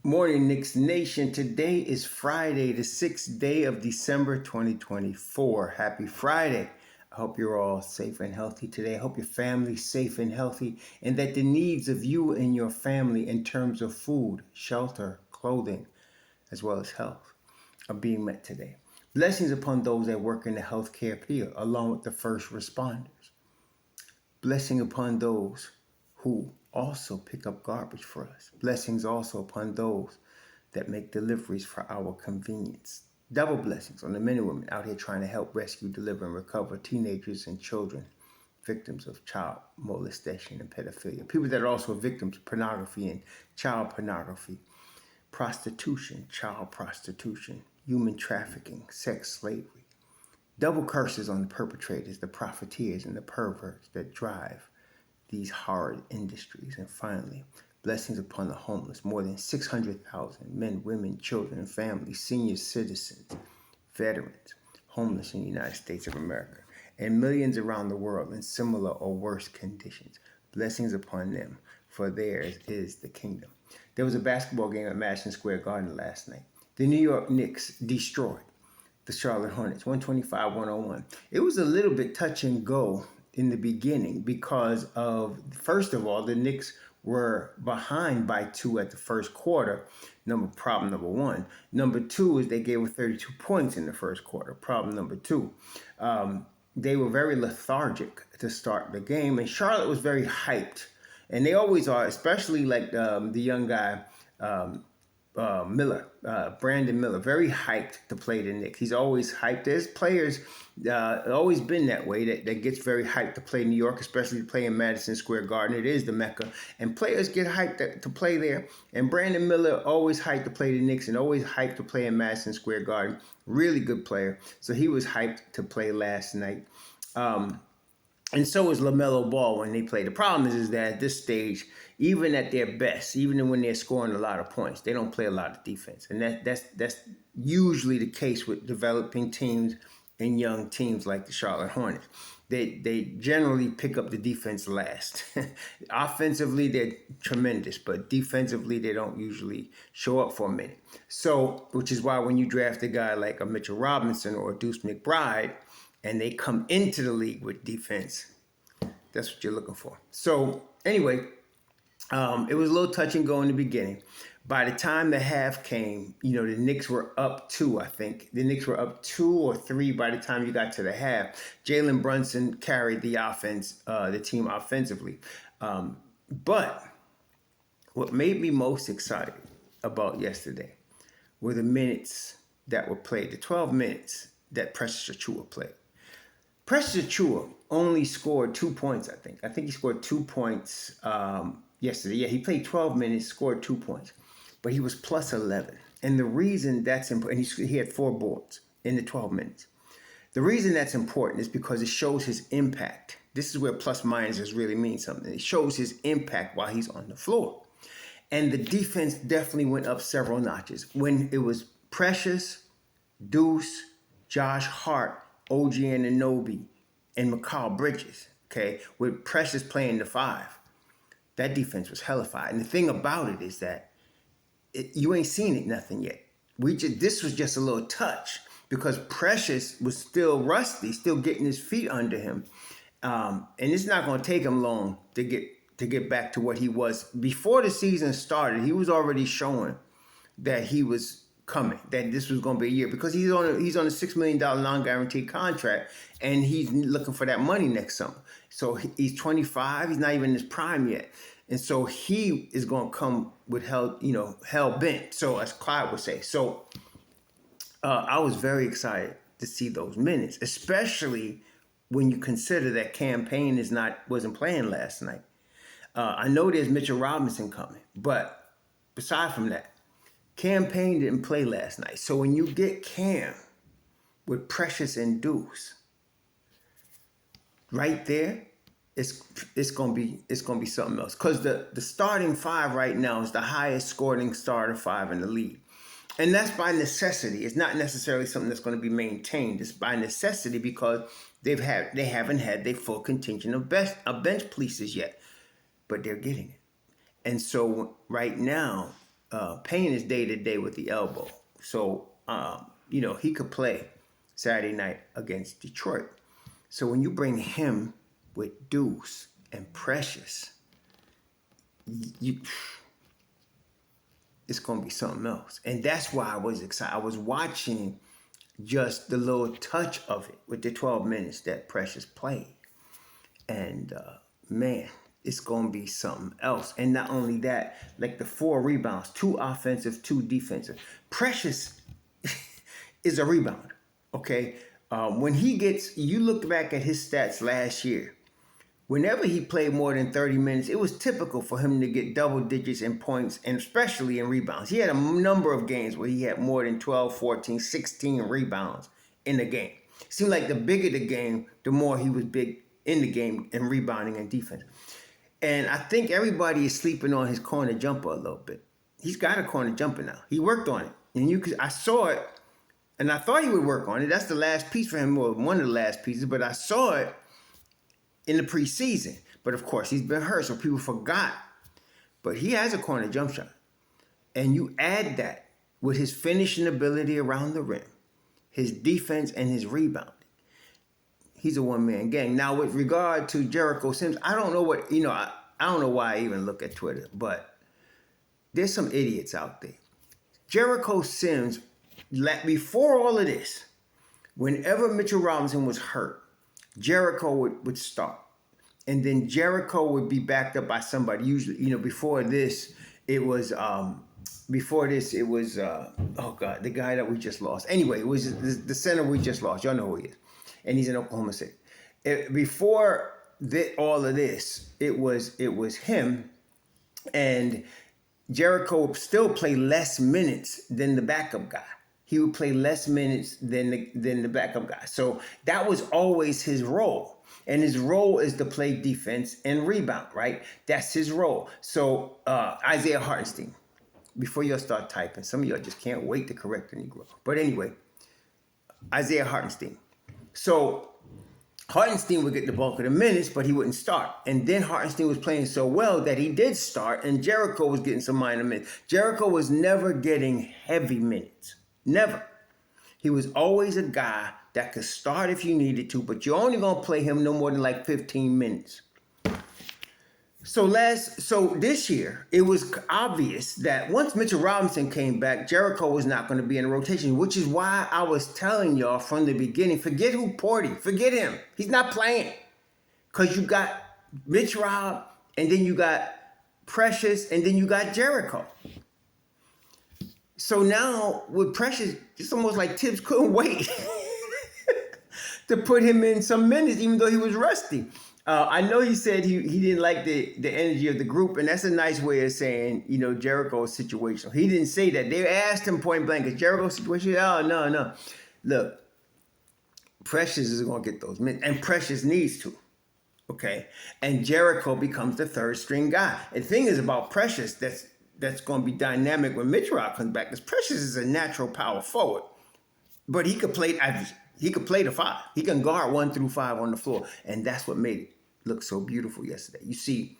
Morning, Knicks Nation. Today is Friday, the 6th day of December 2024. Happy Friday. I hope you're all safe and healthy today. I hope your family's safe and healthy, and that the needs of you and your family in terms of food, shelter, clothing, as well as health are being met today. Blessings upon those that work in the healthcare field, along with the first responders. Blessing upon those who also pick up garbage for us. Blessings also upon those that make deliveries for our convenience. Double blessings on the men and women out here trying to help rescue, deliver, and recover teenagers and children, victims of child molestation and pedophilia. People that are also victims of pornography and child pornography, prostitution, child prostitution, human trafficking, sex slavery. Double curses on the perpetrators, the profiteers, and the perverts that drive these horrid industries. And finally, blessings upon the homeless, more than 600,000 men, women, children, and families, senior citizens, veterans, homeless in the United States of America, and millions around the world in similar or worse conditions. Blessings upon them, for theirs is the kingdom. There was a basketball game at Madison Square Garden last night. The New York Knicks destroyed the Charlotte Hornets, 125-101. It was a little bit touch and go in the beginning because of, first of all, the Knicks were behind by 2 at the first quarter. Problem number one. Number two is they gave up 32 points in the first quarter. Problem number two. They were very lethargic to start the game, and Charlotte was very hyped. And they always are, especially like the young guy, Brandon Miller, very hyped to play the Knicks. He's always hyped. There's players always been that way, that gets very hyped to play New York, especially to play in Madison Square Garden. It is the Mecca, and players get hyped to play there. And Brandon Miller always hyped to play the Knicks and always hyped to play in Madison Square Garden. Really good player. So he was hyped to play last night. And so is LaMelo Ball when they play. The problem is that at this stage, even at their best, even when they're scoring a lot of points, they don't play a lot of defense. And that's usually the case with developing teams and young teams like the Charlotte Hornets. They generally pick up the defense last. Offensively, they're tremendous, but defensively, they don't usually show up for a minute. So, which is why when you draft a guy like a Mitchell Robinson or a Deuce McBride, and they come into the league with defense, that's what you're looking for. So anyway, it was a little touch and go in the beginning. By the time the half came, the Knicks were up 2, I think. The Knicks were up 2 or 3 by the time you got to the half. Jalen Brunson carried the offense, the team offensively. But what made me most excited about yesterday were the minutes that were played, the 12 minutes that Precious Achiuwa played. Precious Achiuwa only scored 2 points, I think. I think he scored 2 points yesterday. Yeah, he played 12 minutes, scored 2 points. But he was plus 11. And the reason that's important, he had 4 boards in the 12 minutes. The reason that's important is because it shows his impact. This is where plus minus really means something. It shows his impact while he's on the floor. And the defense definitely went up several notches. When it was Precious, Deuce, Josh Hart, OG Anunoby, and Mikal Bridges, okay, with Precious playing the 5, that defense was hellified. And the thing about it is that you ain't seen it nothing yet. This was just a little touch because Precious was still rusty, still getting his feet under him, and it's not going to take him long to get back to what he was before the season started. He was already showing that he was coming, that this was going to be a year, because he's on a $6 million non-guaranteed contract, and he's looking for that money next summer. So he's 25. He's not even in his prime yet. And so he is going to come with hell bent, so as Clyde would say. So I was very excited to see those minutes, especially when you consider that campaign wasn't playing last night. I know there's Mitchell Robinson coming, but aside from that, Campaign didn't play last night. So when you get Cam with Precious and Deuce right there, it's gonna be something else. Because the starting 5 right now is the highest scoring starter 5 in the league. And that's by necessity. It's not necessarily something that's going to be maintained. It's by necessity because they haven't had their full contingent of bench pieces yet, but they're getting it. And so right now, Payne is day-to-day with the elbow. So, he could play Saturday night against Detroit. So when you bring him with Deuce and Precious, it's going to be something else. And that's why I was excited. I was watching just the little touch of it with the 12 minutes that Precious played. And, man, it's going to be something else. And not only that, like the 4 rebounds, 2 offensive, 2 defensive. Precious is a rebounder, okay? When you look back at his stats last year, whenever he played more than 30 minutes, it was typical for him to get double digits in points, and especially in rebounds. He had a number of games where he had more than 12, 14, 16 rebounds in the game. It seemed like the bigger the game, the more he was big in the game in rebounding and defense. And I think everybody is sleeping on his corner jumper a little bit. He's got a corner jumper now. He worked on it. And I saw it, and I thought he would work on it. That's the last piece for him, or one of the last pieces, but I saw it in the preseason. But of course, he's been hurt, so people forgot. But he has a corner jump shot. And you add that with his finishing ability around the rim, his defense, and his rebounding. He's a one-man gang. Now, with regard to Jericho Sims, I don't know I don't know why I even look at Twitter, but there's some idiots out there. Jericho Sims, before all of this, whenever Mitchell Robinson was hurt, Jericho would start. And then Jericho would be backed up by somebody. Usually, before this, it was, the guy that we just lost. Anyway, it was the center we just lost. Y'all know who he is. And he's in Oklahoma City. Before all of this, it was him, and Jericho would still play less minutes than the backup guy. He would play less minutes than the backup guy. So that was always his role. And his role is to play defense and rebound, right? That's his role. So Isaiah Hartenstein, before y'all start typing, some of y'all just can't wait to correct the Negro. But anyway, Isaiah Hartenstein. So Hartenstein would get the bulk of the minutes, but he wouldn't start. And then Hartenstein was playing so well that he did start, and Jericho was getting some minor minutes. Jericho was never getting heavy minutes. Never. He was always a guy that could start if you needed to, but you're only going to play him no more than like 15 minutes. So this year, it was obvious that once Mitchell Robinson came back, Jericho was not going to be in the rotation, which is why I was telling y'all from the beginning, forget forget him. He's not playing. Because you got Mitch Rob, and then you got Precious, and then you got Jericho. So now with Precious, it's almost like Tibbs couldn't wait to put him in some minutes, even though he was rusty. I know he said he didn't like the energy of the group, and that's a nice way of saying, Jericho's situation. He didn't say that. They asked him point blank, is Jericho's situation? Oh, no. Look, Precious is going to get those minutes, and Precious needs to, okay? And Jericho becomes the third string guy. And the thing is about Precious that's going to be dynamic when Mitch Rock comes back, because Precious is a natural power forward, but he could play the 5. He can guard 1 through 5 on the floor. And that's what made it look so beautiful yesterday. You see,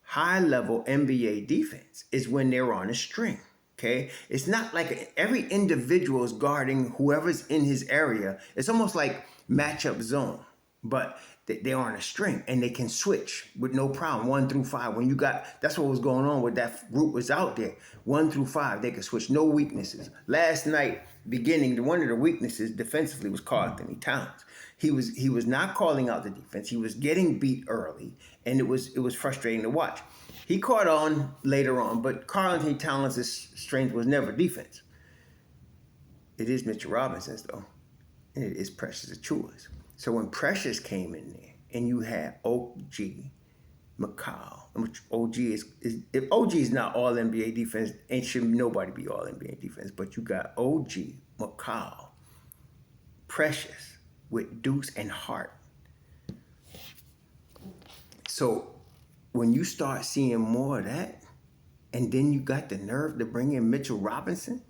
high-level NBA defense is when they're on a string, okay? It's not like every individual is guarding whoever's in his area. It's almost like matchup zone, but they're on a string, and they can switch with no problem, 1 through 5. That's what was going on with that group was out there. 1 through 5, they could switch, no weaknesses. Last night, one of the weaknesses defensively was Karl Anthony Towns. He was not calling out the defense. He was getting beat early, and it was frustrating to watch. He caught on later on, but Karl Anthony Towns' strength was never defense. It is Mitchell Robinson's, though, and it is Precious Achiuwa's. So when Precious came in there, and you had OG, McCall, which OG if OG is not all NBA defense, ain't should nobody be all NBA defense, but you got OG, McCall, Precious with Deuce and Hart. So when you start seeing more of that, and then you got the nerve to bring in Mitchell Robinson,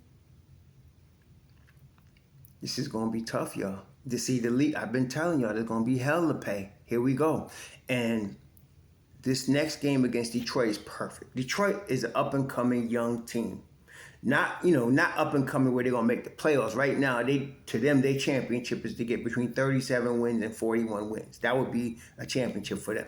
this is going to be tough, y'all. To see the league, I've been telling y'all there's going to be hell to pay. Here we go. And this next game against Detroit is perfect. Detroit is an up-and-coming young team. Not, not up and coming where they're gonna make the playoffs. Right now, their championship is to get between 37 wins and 41 wins. That would be a championship for them.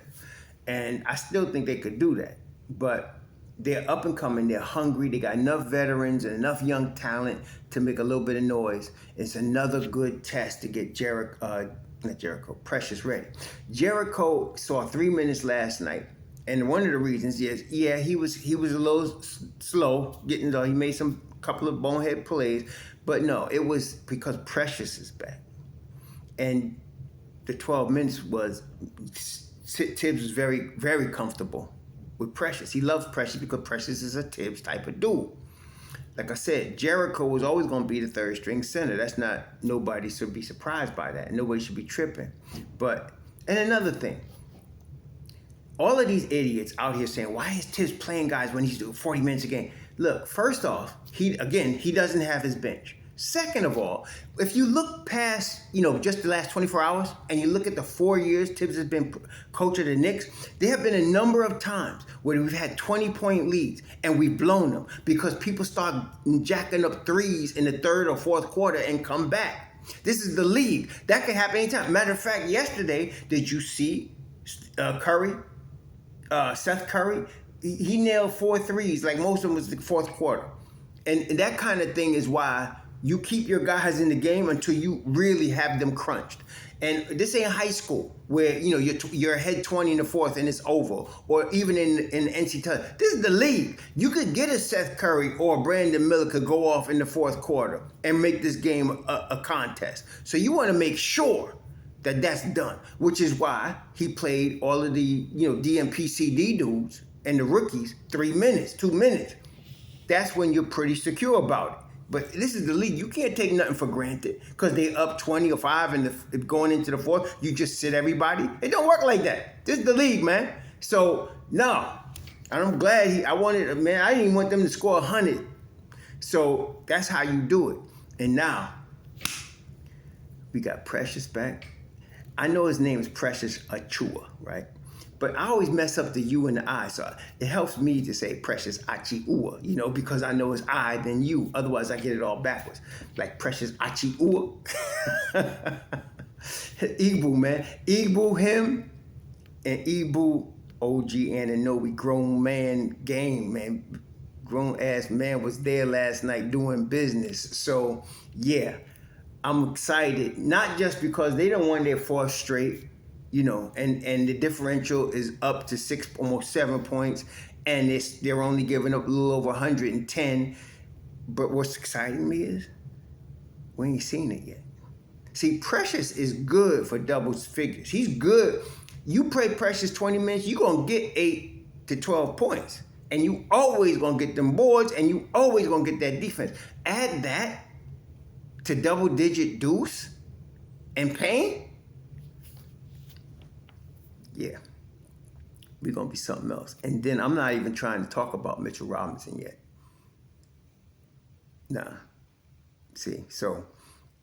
And I still think they could do that. But they're up and coming, they're hungry, they got enough veterans and enough young talent to make a little bit of noise. It's another good test to get Precious ready. Jericho saw 3 minutes last night. And one of the reasons is, he was a little slow getting he made some couple of bonehead plays, but no, it was because Precious is back. And the 12 minutes was Tibbs was very, very comfortable with Precious. He loves Precious because Precious is a Tibbs type of dude. Like I said, Jericho was always going to be the third string center. Nobody should be surprised by that. Nobody should be tripping. And another thing, all of these idiots out here saying, why is Tibbs playing guys when he's doing 40 minutes a game? Look, first off, he doesn't have his bench. Second of all, if you look past, just the last 24 hours and you look at the 4 years Tibbs has been coach of the Knicks, there have been a number of times where we've had 20-point leads and we've blown them because people start jacking up threes in the third or fourth quarter and come back. This is the league. That can happen anytime. Matter of fact, yesterday, did you see Seth Curry? He nailed 4 threes, like most of them was the fourth quarter. And that kind of thing is why you keep your guys in the game until you really have them crunched. And this ain't high school where, you're ahead 20 in the fourth and it's over. Or even in NCAA. This is the league. You could get a Seth Curry or Brandon Miller could go off in the fourth quarter and make this game a contest. So you want to make sure that that's done, which is why he played all of the, DMPCD dudes and the rookies 3 minutes, 2 minutes. That's when you're pretty secure about it. But this is the league. You can't take nothing for granted because they up 20 or 5 and going into the fourth. You just sit everybody. It don't work like that. This is the league, man. So, no. I'm glad I didn't even want them to score 100. So, that's how you do it. And now, we got Precious back. I know his name is Precious Achiuwa, right? But I always mess up the U and the I, so it helps me to say Precious Achiuwa, because I know it's I, then you. Otherwise, I get it all backwards. Like Precious Achiuwa. Igbu, man. Igbu, him, and Igbu, OG Anunoby, grown man game, man. Grown-ass man was there last night doing business. So, yeah, I'm excited. Not just because they don't won their 4th straight, and the differential is up to almost 7 points, and they're only giving up a little over 110. But what's exciting me is we ain't seen it yet. See, Precious is good for double figures. He's good. You play Precious 20 minutes, you're going to get 8 to 12 points. And you always going to get them boards, and you always going to get that defense. Add that to double-digit deuce and pain. Yeah, we're going to be something else. And then I'm not even trying to talk about Mitchell Robinson yet. Nah. See, so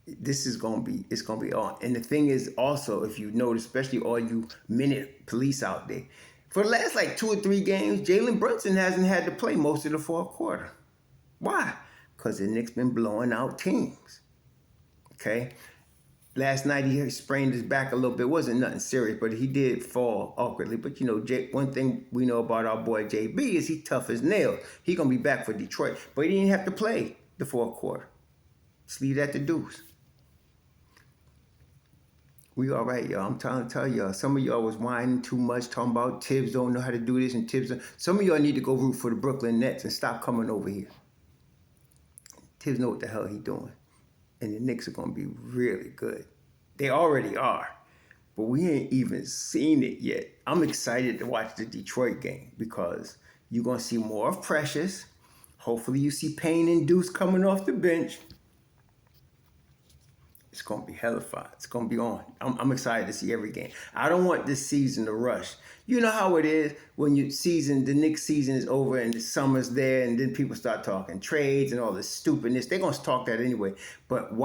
it's going to be on. And the thing is also, if you notice, especially all you minute police out there, for the last 2 or 3 games, Jalen Brunson hasn't had to play most of the fourth quarter. Why? Because the Knicks been blowing out teams. Okay? Last night he sprained his back a little bit. It wasn't nothing serious, but he did fall awkwardly. But one thing we know about our boy JB is he tough as nails. He gonna be back for Detroit, but he didn't have to play the fourth quarter. Just leave that to deuce. We all right, y'all. I'm trying to tell y'all. Some of y'all was whining too much, talking about Tibbs don't know how to do this and Tibbs. Some of y'all need to go root for the Brooklyn Nets and stop coming over here. Tibbs know what the hell he doing. And the Knicks are going to be really good. They already are. But we ain't even seen it yet. I'm excited to watch the Detroit game because you're going to see more of Precious. Hopefully you see Payne and Deuce coming off the bench. It's going to be hellified. It's going to be on. I'm excited to see every game. I don't want this season to rush. You know how it is when the Knicks season is over and the summer's there and then people start talking trades and all this stupidness. They're going to talk that anyway. But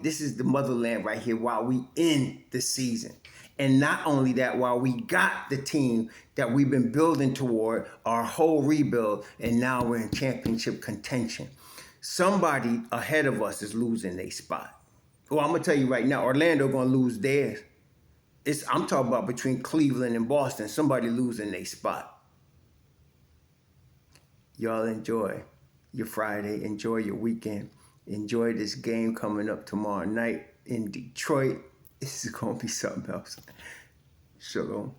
this is the motherland right here while we in the season. And not only that, while we got the team that we've been building toward, our whole rebuild, and now we're in championship contention. somebody ahead of us is losing their spot. Well, I'm gonna tell you right now, Orlando gonna lose theirs. I'm talking about between Cleveland and Boston, somebody losing their spot. Y'all enjoy your Friday, enjoy your weekend, enjoy this game coming up tomorrow night in Detroit. This is gonna be something else. Shalom.